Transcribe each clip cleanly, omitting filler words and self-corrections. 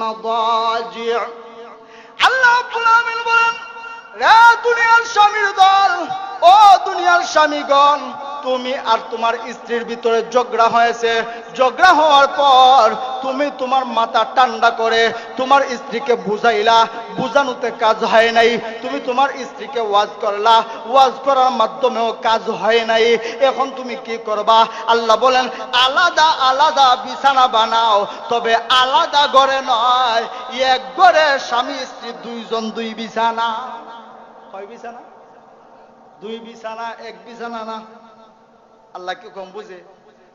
المضاجع আল্লাহ রাব্বুল আলামিন বলেন, রে দুনিয়ার স্বামীর দল, ও দুনিয়ার স্বামীগণ, তুমি আর তোমার স্ত্রীর ভিতরে ঝগড়া হয়েছে। ঝগড়া হওয়ার পর তুমি তোমার মাথা ঠান্ডা করে তোমার স্ত্রীকে বুঝাইলা, বুঝানোতে কাজ হয় নাই। তুমি তোমার স্ত্রীকে ওয়াজ করলা, ওয়াজ করার মাধ্যমেও কাজ হয় নাই। এখন তুমি কি করবা? আল্লাহ বলেন, আলাদা আলাদা বিছানা বানাও, তবে আলাদা ঘরে নয়, এক ঘরে স্বামী স্ত্রী দুইজন দুই বিছানা। কয় বিছানা? দুই বিছানা, এক বিছানা না। আল্লাহ কি কম বুঝে?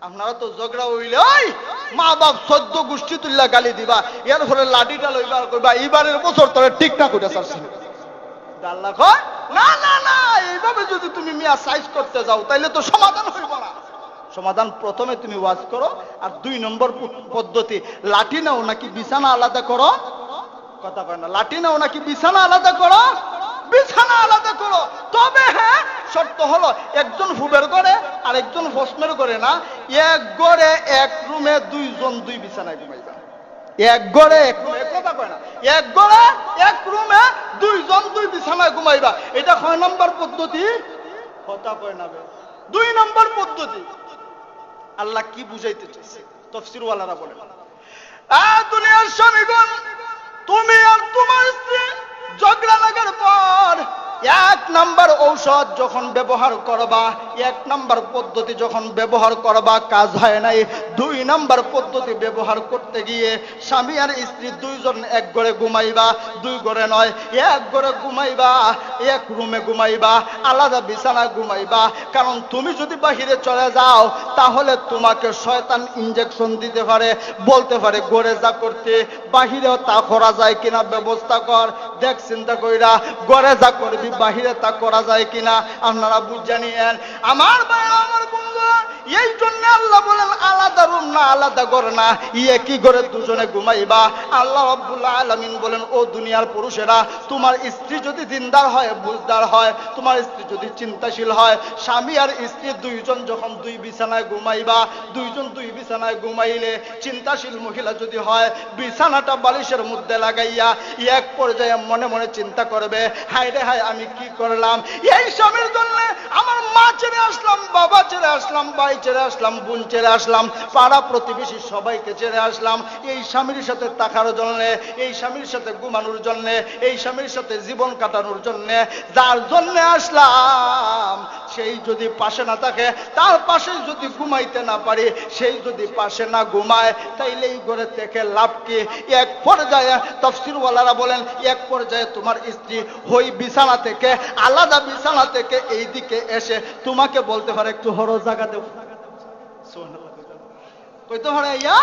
আপনারা তো ঝগড়া হইলে ওই মা বাপ 14 গোষ্ঠী তুল্লা গালি দিবা, এর ফলে লাঠিটা লইবার করবা, এইবারের বছর তোরে ঠিক না করে ছাড়ছি। আল্লাহ কয়, না না না, এইভাবে যদি তুমি মিয়া সাইজ করতে যাও তাইলে তো সমাধান হইব না। সমাধান প্রথমে তুমি ওয়াজ করো, আর 2 নম্বর পদ্ধতি, লাঠি নাও নাকি বিছানা আলাদা করো। কথা কয় না, লাঠি নাও নাকি বিছানা আলাদা করো, বিছানা আলাদা করো। তবে হ্যাঁ, শর্ত হলো একজন ফুবের করে আর একজন ফসমের করে না, এক ঘরে এক রুমে দুইজন দুই বিছানায় ঘুমাইবা। এক ঘরে এক রুমে, কথা কয় না, এক ঘরে এক রুমে দুইজন দুই বিছানায় ঘুমাইবা। এটা কয় নম্বর পদ্ধতি? কথা কয় না, 2 নম্বর পদ্ধতি। আল্লাহ কি বুঝাইতে চাইছে তাফসীরওয়ালারা বলেন, দুনিয়ার স্বামীগণ, তুমি আর তোমার স্ত্রী ঝগড়া লাগার পর 1 নম্বর ঔষধ যখন ব্যবহার করবা, 1 নম্বর পদ্ধতি যখন ব্যবহার করবা কাজ হয় নাই, 2 নম্বর পদ্ধতি ব্যবহার করতে গিয়ে স্বামী আর স্ত্রী দুইজন এক ঘরে ঘুমাইবা, 2 ঘরে নয়, এক ঘরে ঘুমাইবা, এক রুমে ঘুমাইবা, আলাদা বিছানায় ঘুমাইবা। কারণ তুমি যদি বাহিরে চলে যাও তাহলে তোমাকে শয়তান ইনজেকশন দিতে পারে, বলতে পারে ঘরে যা করতে বাহিরেও তা করা যায় কিনা ব্যবস্থা কর। দেখ চিন্তা কইরা ঘরে যা করবি বাহিরে তা করা যায় কিনা আপনারা বুঝে নিয়েন। আমার ভাই, আমার বন্ধুরা, এই জন্য আল্লাহ বলেন আলাদা রুম না, আলাদা ঘর না, একই ঘরে দুজনে ঘুমাইবা। আল্লাহ রাব্বুল আলামিন বলেন, ও দুনিয়ার পুরুষেরা, তোমার স্ত্রী যদি দিনদার হয়, বুঝদার হয়, তোমার স্ত্রী যদি চিন্তাশীল হয়, স্বামী আর স্ত্রী দুইজন যখন দুই বিছানায় ঘুমাইবা, দুইজন দুই বিছানায় ঘুমাইলে চিন্তাশীল মহিলা যদি হয়, বিছানাটা বালিশের মধ্যে লাগাইয়া এক পর্যায়ে মনে মনে চিন্তা করবে, হায় রে হায়, আমি কি করলাম? এই স্বামীর জন্য আমার মা ছেড়ে আসলাম, বাবা ছেড়ে আসলাম, ভাই ছেড়ে আসলাম, বোন ছেড়ে আসলাম, পাড়া প্রতিবেশী সবাইকে ছেড়ে আসলাম এই স্বামীর সাথে থাকার জন্য, এই স্বামীর সাথে ঘুমানোর জন্য, এই স্বামীর সাথে জীবন কাটানোর জন্য। যার জন্য আসলাম সেই যদি পাশে না থাকে, তার পাশে যদি ঘুমাইতে না পারি, সেই যদি পাশে না ঘুমায়, তাইলে এই ঘরে থেকে লাভ কি? এক পর্যায়ে তাফসীরওয়ালারা বলেন, এক পর্যায়ে তোমার স্ত্রী ওই বিছানা থেকে, আলাদা বিছানা থেকে এই দিকে এসে তোমাকে বলতে পারে, একটু হরো জায়গা দেব। কইতে পারে, ইয়া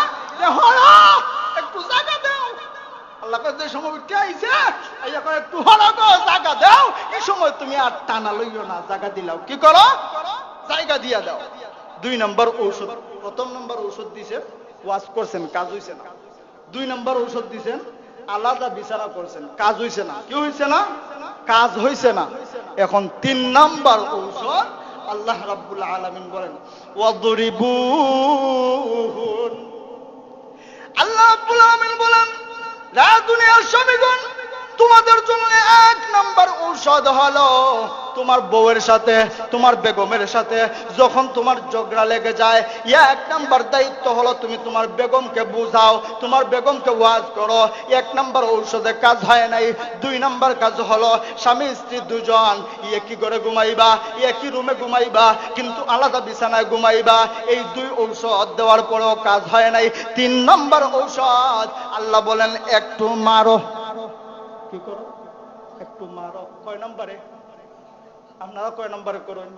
হরো, একটু জায়গা দাও। আল্লাহ কয়, যে সময় উঠে আইছে আইয়া কয়, একটু হরো গো, জায়গা দাও। এই সময় তুমি আর টানা লইও না, জায়গা দিলাও। কি করো? জায়গা দিয়া দাও। 2 নম্বর ঔষধ। প্রথম নম্বর ঔষধ দিছেন, ওয়াজ করছেন, কাজ হইছে না। 2 নম্বর ঔষধ দিছেন, আলাদা বিছানা করছেন, কাজ হইছে না। কি হইছে না? কাজ হইছে না। এখন 3 নম্বর ঔষধ আল্লাহ রাব্বুল আলামিন বলেন, ওয়াদরিবুহুন। আল্লাহ রাব্বুল আলামিন বলেন, রা দুনিয়ার স্বামীগণ, তোমাদের জন্য 1 নম্বর ঔষধ হলো, তোমার বউয়ের সাথে, তোমার বেগমের সাথে যখন তোমার ঝগড়া লেগে যায়, 1 নম্বর দায়িত্ব হলো তুমি তোমার বেগমকে বুঝাও, তোমার বেগমকে ওয়াজ করো। 1 নম্বর ঔষধে কাজ হয় নাই, 2 নম্বর কাজ হলো স্বামী স্ত্রী দুজন একই ঘরে ঘুমাইবা, একই রুমে ঘুমাইবা, কিন্তু আলাদা বিছানায় ঘুমাইবা। এই 2 ঔষধ দেওয়ার পরেও কাজ হয় নাই। 3 নম্বর ঔষধ আল্লাহ বলেন, একটু মারো। কি করো? একটু মারো। কয় নম্বরে? আপনারা কয় নম্বরে করুন?